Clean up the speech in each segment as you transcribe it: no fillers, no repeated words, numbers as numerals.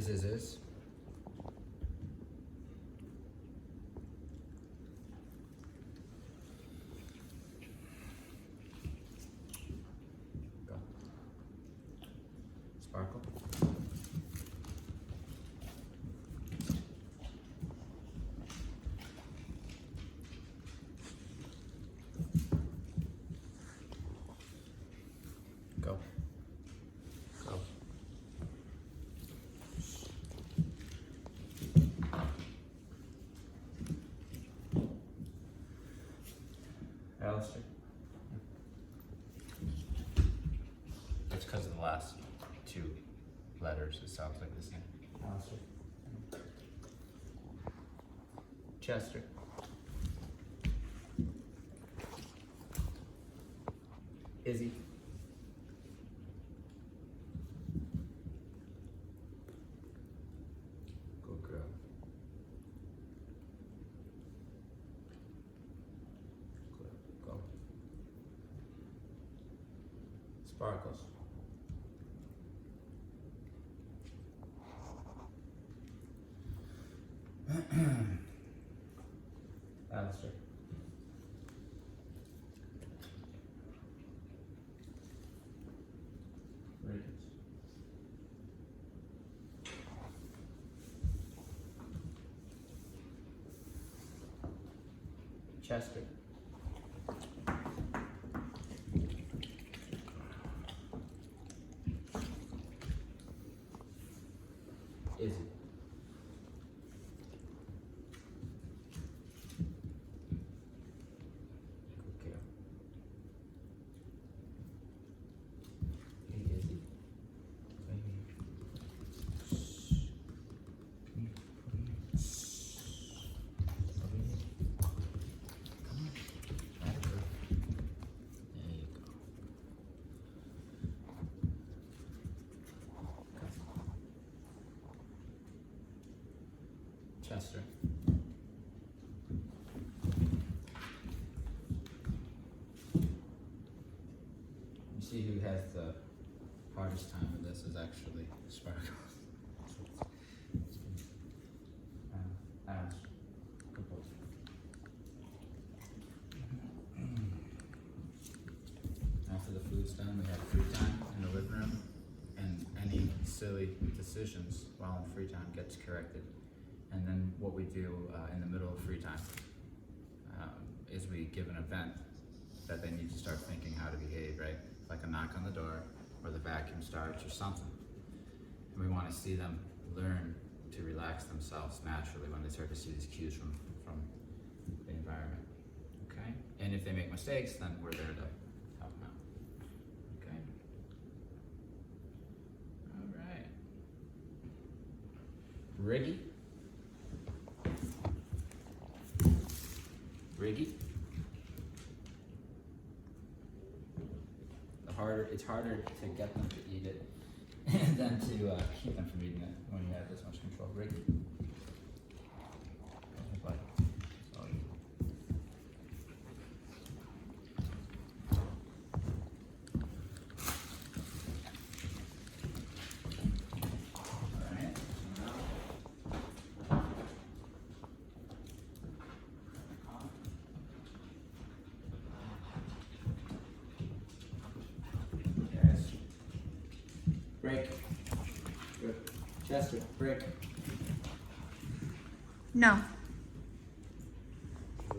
Is. Go. Sparkle. Go. Go. Alistair. It's because of the last two letters. It sounds like the same. Alistair. Chester. Izzy. Good girl. Good. Go. Sparkles. Alistair. Ricketts. Chester. Izzy. Good girl. Hey, Izzy. Baby. Over here. Come on. Atta girl. There you go. Chester. You see who has the hardest time with this is actually Sparkles. Alice. Good boy. After the food's done, we have free time in the living room, and any silly decisions while in free time gets corrected. And then what we do in the middle of free time is we give an event that they need to start thinking how to behave, right? Like a knock on the door, or the vacuum starts, or something. And we want to see them learn to relax themselves naturally when they start to see these cues from the environment, okay? And if they make mistakes, then we're there to help them out, okay? All right. Riggy. Riggy. It's harder to get them to eat it than to keep them from eating it when you have this much control. Riggy. Hey, bud. It's all you. All right. Yes. Break. Good. Chester, break. No.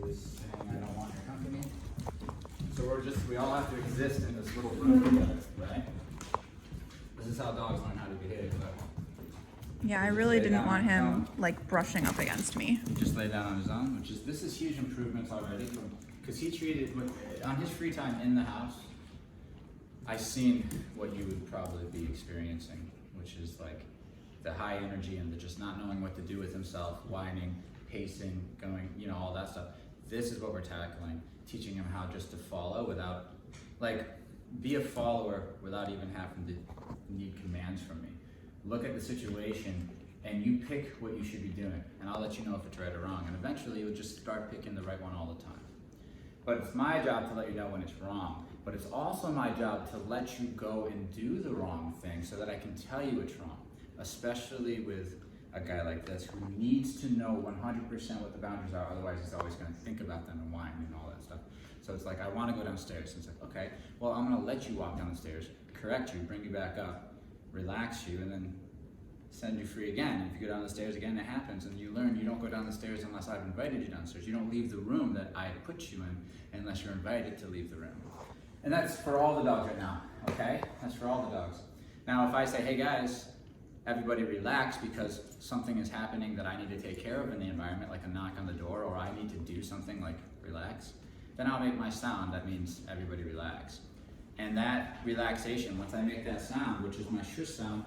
Is saying I don't want your company. So we all have to exist in this little room together, right? This is how dogs learn how to behave, but Yeah, I really didn't want him like brushing up against me. he just lay down on his own, this is huge improvements already because he treated on his free time in the house. I've seen what you would probably be experiencing, which is like the high energy and the just not knowing what to do with himself, whining, pacing, going, all that stuff. This is what we're tackling, teaching him how just to follow without, be a follower without even having to need commands from me. Look at the situation and you pick what you should be doing, and I'll let you know if it's right or wrong, and eventually you'll just start picking the right one all the time. But it's my job to let you know when it's wrong, but it's also my job to let you go and do the wrong thing so that I can tell you it's wrong. especially with a guy like this who needs to know 100% what the boundaries are, otherwise he's always gonna think about them and whine and all that stuff. So it's like, I wanna go downstairs. And it's like, okay, well, I'm gonna let you walk down the stairs, correct you, bring you back up, relax you, and then send you free again. And if you go down the stairs again, it happens, and you learn you don't go down the stairs unless I've invited you downstairs. You don't leave the room that I put you in unless you're invited to leave the room. And that's for all the dogs right now, okay? That's for all the dogs. Now, if I say, hey guys, everybody relax because something is happening that I need to take care of in the environment, like a knock on the door, or I need to do something like relax, then I'll make my sound that means everybody relax. And that relaxation, once I make that sound, which is my shush sound,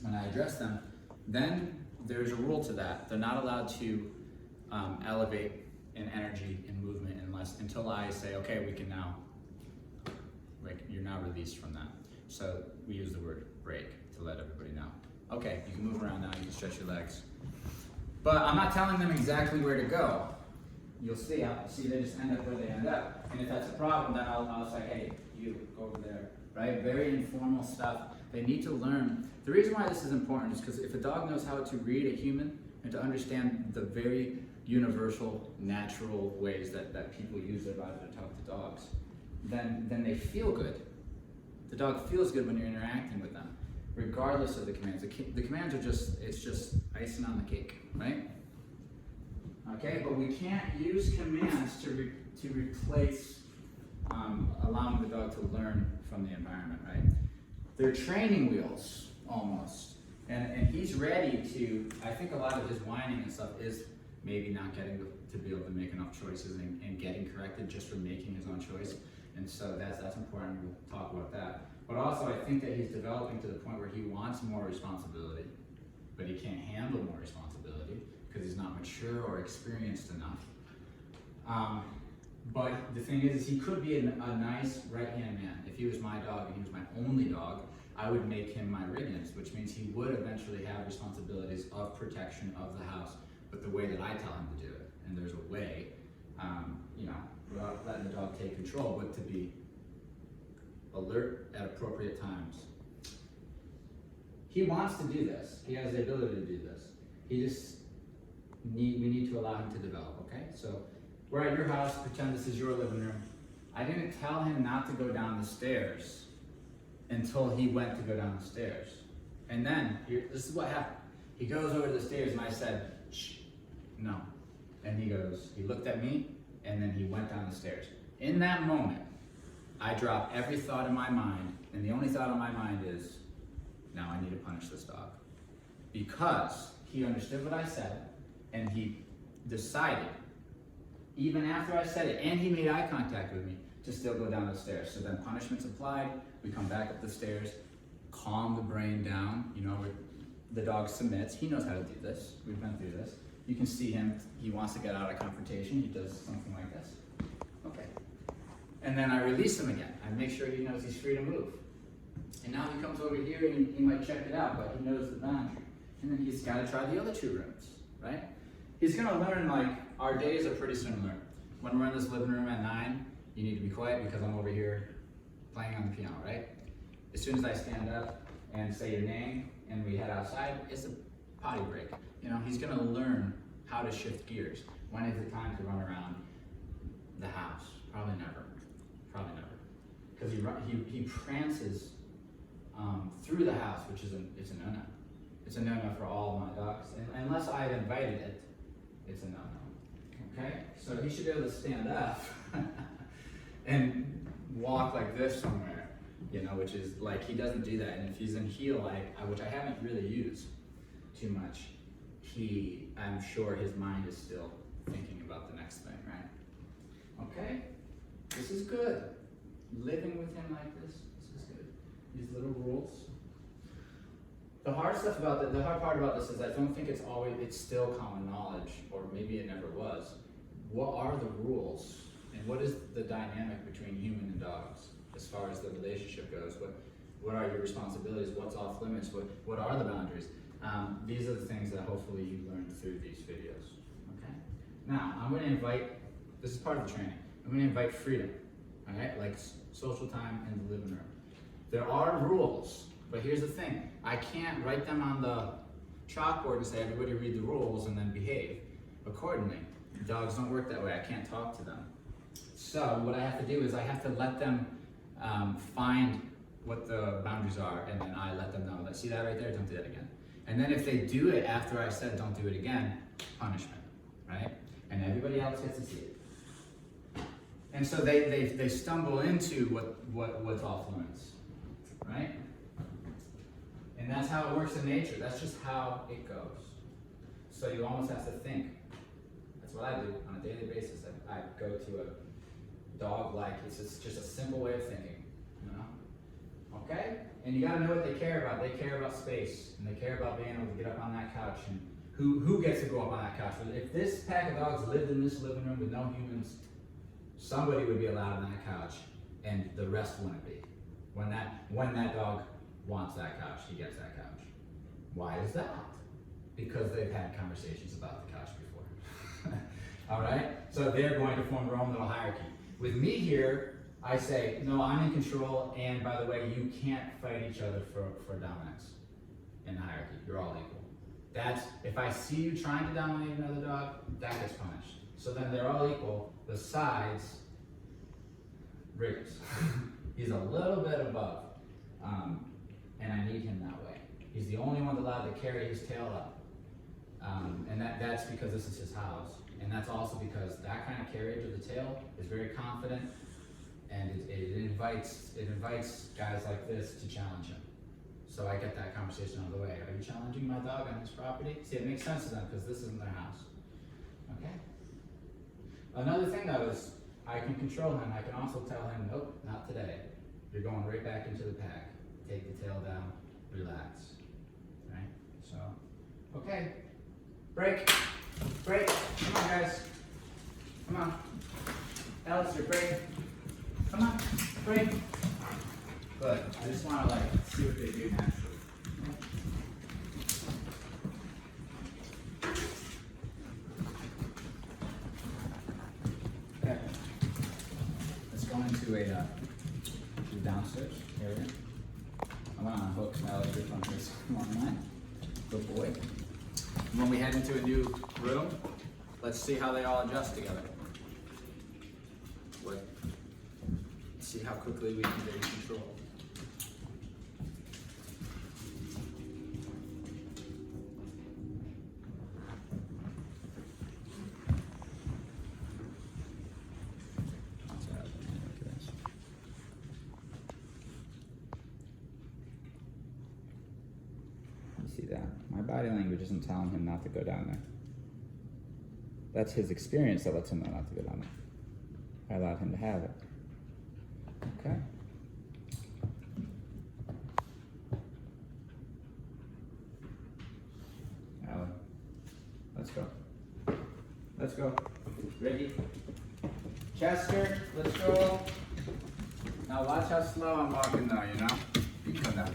when I address them, then there's a rule to that. They're not allowed to elevate in energy and movement until I say, okay, we can now, like, you're now released from that. So we use the word break to let everybody know. Okay, you can move around now, you can stretch your legs. But I'm not telling them exactly where to go. You'll see, they just end up where they end up. And if that's a problem, then I'll say, hey, you go over there, right? Very informal stuff. They need to learn. The reason why this is important is because if a dog knows how to read a human and to understand the very universal, natural ways that people use their body to talk to dogs, then they feel good. The dog feels good when you're interacting with them, regardless of the commands. The commands are it's just icing on the cake, right? Okay, but we can't use commands to replace allowing the dog to learn from the environment, right? They're training wheels, almost. And he's ready to, I think a lot of his whining and stuff is maybe not getting to be able to make enough choices and getting corrected just for making his own choice. And so that's important, we'll talk about that. But also I think that he's developing to the point where he wants more responsibility, but he can't handle more responsibility because he's not mature or experienced enough. But the thing is he could be a nice right-hand man. If he was my dog and he was my only dog, I would make him my Riggins, which means he would eventually have responsibilities of protection of the house, but the way that I tell him to do it. And there's a way, without letting the dog take control, but to be alert at appropriate times. He wants to do this. He has the ability to do this. We need to allow him to develop, okay? So we're at your house, pretend this is your living room. I didn't tell him not to go down the stairs until he went to go down the stairs. And then, this is what happened. He goes over the stairs and I said, shh, no. And he looked at me and then he went down the stairs. In that moment, I dropped every thought in my mind, and the only thought in my mind is, now I need to punish this dog. Because he understood what I said, and he decided, even after I said it, and he made eye contact with me, to still go down the stairs. So then punishment's applied, we come back up the stairs, calm the brain down, the dog submits, he knows how to do this, we've been through this. You can see him, he wants to get out of confrontation, he does something like this. Okay. And then I release him again. I make sure he knows he's free to move. And now he comes over here and he might check it out, but he knows the boundary. And then he's got to try the other two rooms, right? He's going to learn, our days are pretty similar. When we're in this living room at 9, you need to be quiet because I'm over here playing on the piano, right? As soon as I stand up and say your name and we head outside, it's a potty break. He's going to learn how to shift gears. When is it time to run around the house? Probably never. Because he prances through the house, which is it's a no-no. It's a no-no for all of my dogs. And unless I've invited it, it's a no-no. Okay? So he should be able to stand up and walk like this somewhere, which is he doesn't do that. And if he's in heel, which I haven't really used too much, I'm sure his mind is still thinking about the next thing, right? Okay? This is good. Living with him like this is good. These little rules. The hard part about this is I don't think it's still common knowledge, or maybe it never was. What are the rules, and what is the dynamic between human and dogs as far as the relationship goes? What are your responsibilities? What's off limits? What are the boundaries? These are the things that hopefully you learned through these videos. Okay. Now I'm going to invite. This is part of the training. I'm going to invite freedom. All right, like social time in the living room. There are rules, But here's the thing, I can't write them on the chalkboard and say, everybody read the rules and then behave accordingly. Dogs don't work that way, I can't talk to them. So what I have to do is I have to let them find what the boundaries are, and then I let them know, like, see that right there, don't do that again. And then if they do it after I said don't do it again, punishment, right? And everybody else gets to see it. And so they stumble into what's off limits, right? And that's how it works in nature. That's just how it goes. So you almost have to think. That's what I do on a daily basis. I go to a dog like, it's just a simple way of thinking, you know? Okay? And you gotta know what they care about. They care about space, and they care about being able to get up on that couch, and who gets to go up on that couch. If this pack of dogs lived in this living room with no humans, somebody would be allowed on that couch, and the rest wouldn't be. When that dog wants that couch, he gets that couch. Why is that? Because they've had conversations about the couch before. All right? So they're going to form their own little hierarchy. With me here, I say, no, I'm in control, and by the way, you can't fight each other for dominance in the hierarchy. You're all equal. That's, if I see you trying to dominate another dog, that gets punished. So then they're all equal. The sides, Riggs. He's a little bit above, and I need him that way. He's the only one allowed to carry his tail up, and that's because this is his house, and that's also because that kind of carriage of the tail is very confident, and it invites guys like this to challenge him. So I get that conversation out of the way. Are you challenging my dog on his property? See, it makes sense to them because this isn't their house. Okay. Another thing though is I can control him. I can also tell him, nope, not today. You're going right back into the pack. Take the tail down, relax. Right? So, okay. Break. Break. Come on, guys. Come on. Alistair, break. Come on. Break. Good. I just want to see what they do naturally. Okay. Let's go into the downstairs area. I'm gonna unhook Alistair from his line. Good boy. And when we head into a new room, let's see how they all adjust together. See how quickly we can get in control. See that? My body language isn't telling him not to go down there. That's his experience that lets him know not to go down there. I allowed him to have it. Okay. Alan, let's go. Let's go. Ready? Chester, let's go. Now watch how slow I'm walking though, you know? You can come down.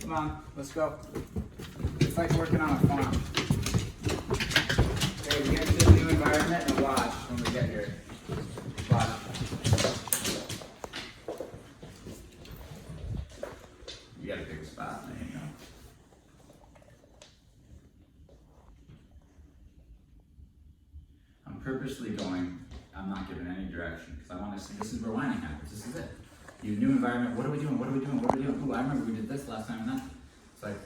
Come on, let's go. It's like working on a farm. Okay, we get into the new environment and watch when we get here. Watch. You got a big spot, there you go. I'm purposely going, I'm not giving any direction because I want to see, this is where whining happens, this is it. Your new environment, what are we doing, what are we doing, what are we doing? Ooh, I remember we did this last time and that. It's like,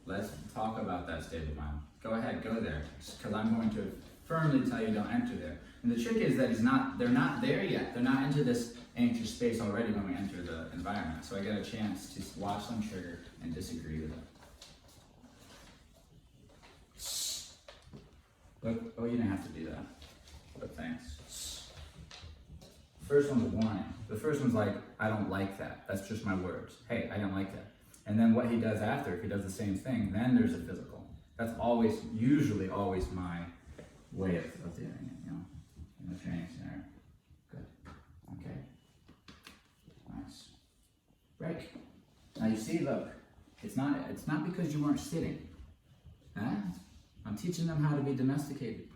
let's talk about that state of mind. Go ahead, go there, because I'm going to firmly tell you don't enter there. And the trick is that they're not there yet. They're not into this anxious space already when we enter the environment. So I get a chance to watch them trigger and disagree with it. Look, oh, you didn't have to do that, but thanks. First one's a warning. The first one's like, I don't like that. That's just my words. Hey, I don't like that. And then what he does after, if he does the same thing, then there's a physical. That's usually always my way of doing it, you know, in the training scenario. Good. Okay. Nice. Break. Now you see, look, it's not because you weren't sitting. Huh? I'm teaching them how to be domesticated.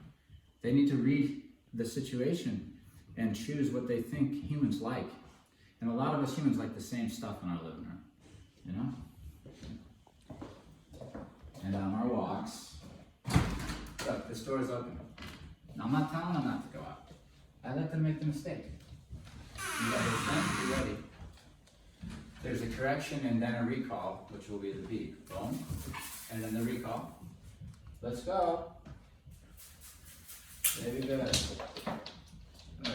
They need to read the situation and choose what they think humans like. And a lot of us humans like the same stuff in our living room, you know? And on our walks, look, this door is open. Now, I'm not telling them not to go out. I let them make the mistake. You got this thing, you ready? There's a correction and then a recall, which will be the beep. Boom. And then the recall. Let's go. Very good. Good.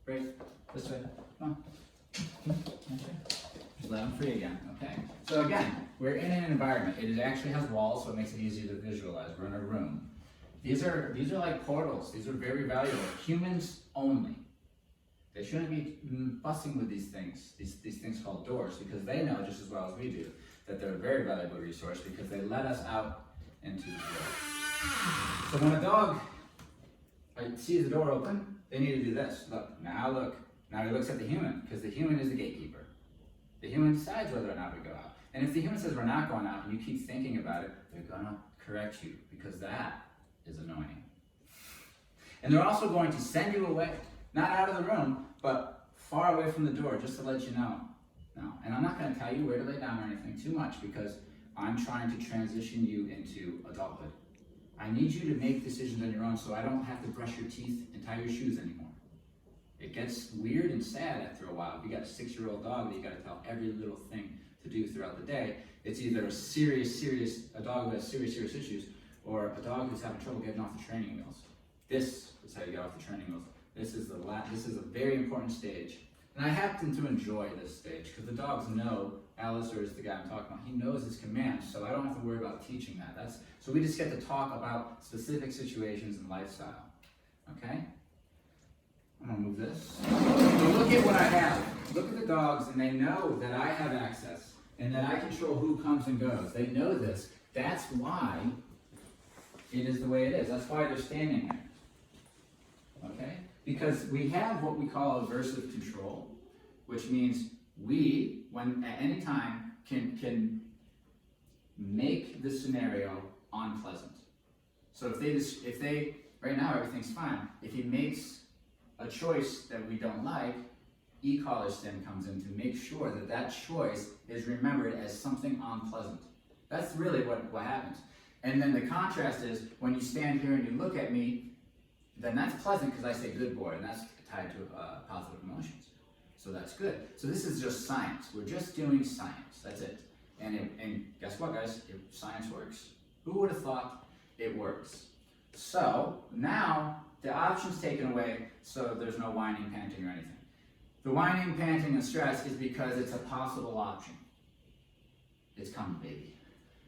Break. This way. Come on. Okay. Just let them free again. Okay. So again, we're in an environment. It actually has walls, so it makes it easy to visualize. We're in a room. These are like portals. These are very valuable. Humans only. They shouldn't be fussing with these things called doors, because they know just as well as we do that they're a very valuable resource because they let us out into the world. So when a dog sees the door open, they need to do this. Look. Now he looks at the human, because the human is the gatekeeper. The human decides whether or not we go out. And if the human says we're not going out and you keep thinking about it, they're gonna correct you, because that is annoying. And they're also going to send you away. Not out of the room, but far away from the door, just to let you know. No, and I'm not going to tell you where to lay down or anything too much, because I'm trying to transition you into adulthood. I need you to make decisions on your own, so I don't have to brush your teeth and tie your shoes anymore. It gets weird and sad after a while. If you got a 6-year-old dog that you got to tell every little thing to do throughout the day, it's either a dog who has serious issues, or a dog who's having trouble getting off the training wheels. This is how you get off the training wheels. This is a very important stage. And I happen to enjoy this stage because the dogs know, Alistair is the guy I'm talking about, he knows his commands, so I don't have to worry about teaching that. So we just get to talk about specific situations and lifestyle, okay? I'm gonna move this. So look at what I have. Look at the dogs, and they know that I have access and that I control who comes and goes. They know this. That's why it is the way it is. That's why they're standing there, okay? Because we have what we call aversive control, which means we, when at any time, can make the scenario unpleasant. So if they right now everything's fine. If he makes a choice that we don't like, e-collars then comes in to make sure that that choice is remembered as something unpleasant. That's really what happens. And then the contrast is when you stand here and you look at me, then that's pleasant because I say good boy, and that's tied to positive emotions. So that's good. So this is just science. We're just doing science. That's it. And guess what, guys? Science works. Who would have thought it works? So now the option's taken away, so there's no whining, panting, or anything. The whining, panting, and stress is because it's a possible option. It's coming, baby.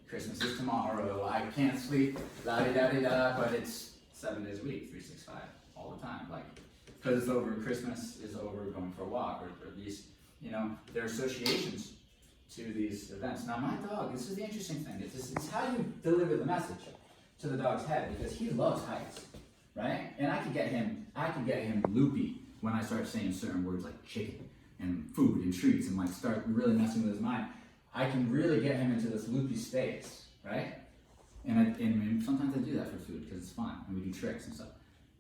Christmas is tomorrow. I can't sleep. La-di-da-di-da. But it's 7 days a week, 365, all the time. Like, because it's over. Christmas is over. Going for a walk, or at least, there are associations to these events. Now, my dog. This is the interesting thing. It's how you deliver the message to the dog's head, because he loves heights, right? And I can get him loopy when I start saying certain words like chicken and food and treats, and start really messing with his mind. I can really get him into this loopy space, right? And sometimes I do that for food because it's fun, and we do tricks and stuff.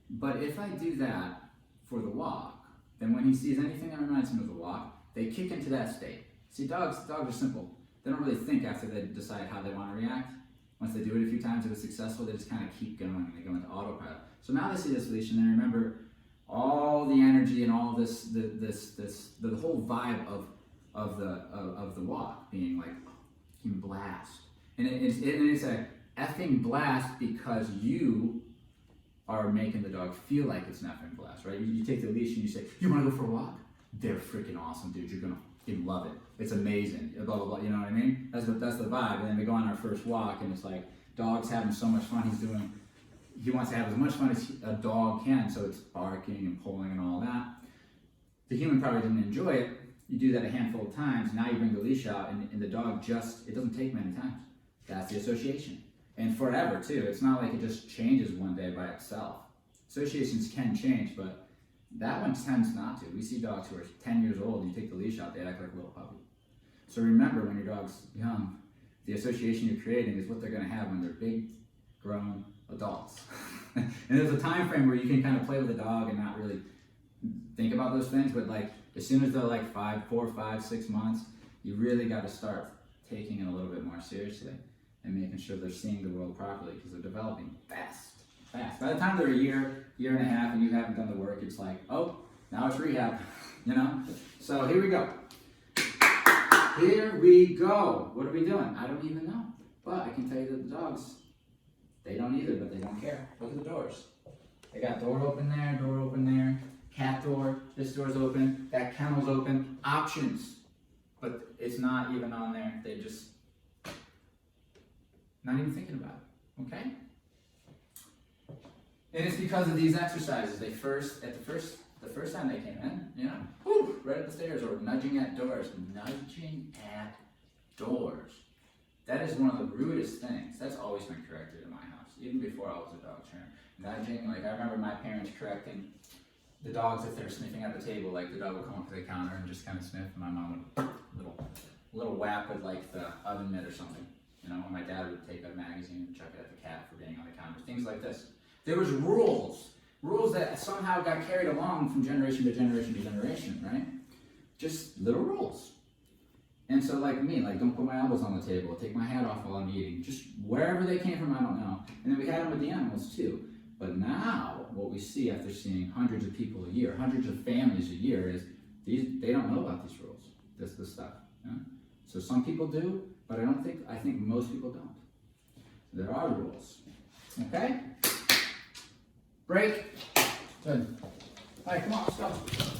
But if I do that for the walk, then when he sees anything that reminds him of the walk, they kick into that state. See, dogs are simple. They don't really think after they decide how they want to react. Once they do it a few times, if it's successful, they just kind of keep going, and they go into autopilot. So now they see this leash, and they remember all the energy and all this, the whole vibe of the walk being like fucking blast, and it's a effing blast because you are making the dog feel like it's an effing blast, right? You take the leash and you say, "You want to go for a walk? They're freaking awesome, dude. You're gonna fucking love it. It's amazing." Blah blah blah. You know what I mean? That's the vibe. And then we go on our first walk, and it's like dog's having so much fun. He wants to have as much fun as a dog can, so it's barking and pulling and all that. The human probably didn't enjoy it. You do that a handful of times, now you bring the leash out, and the dog it doesn't take many times. That's the association. And forever, too. It's not like it just changes one day by itself. Associations can change, but that one tends not to. We see dogs who are 10 years old, and you take the leash out, they act like a little puppy. So remember, when your dog's young, the association you're creating is what they're going to have when they're big, grown, adults. And there's a time frame where you can kind of play with a dog and not really think about those things, but like as soon as they're like 4, 5, 6 months, you really got to start taking it a little bit more seriously and making sure they're seeing the world properly, because they're developing fast. By the time they're a year and a half and you haven't done the work, it's like, oh, now it's rehab, you know? So here we go. Here we go. What are we doing? I don't even know. But I can tell you that the dogs, they don't either, but they don't care. Look at the doors. They got door open there, cat door, this door's open, that kennel's open, options. But it's not even on there. They just, not even thinking about it, okay? And it's because of these exercises. The first time they came in, you know, whoo, right up the stairs, or nudging at doors. That is one of the rudest things. That's always been corrected in my house, even before I was a dog trainer. Nudging, like I remember my parents correcting the dogs if they're sniffing at the table, like the dog would come up to the counter and just kind of sniff, and my mom would little whap with like the oven mitt or something. You know, and my dad would take a magazine and chuck it at the cat for being on the counter, things like this. There was rules that somehow got carried along from generation to generation to generation, right? Just little rules. And so like me, like don't put my elbows on the table, take my hat off while I'm eating, just wherever they came from, I don't know. And then we had them with the animals too. But now, what we see after seeing hundreds of people a year, hundreds of families a year, is they don't know about these rules, this stuff. Yeah? So some people do, but I think most people don't. There are rules. Okay? Break. Good. All right, come on, let's go.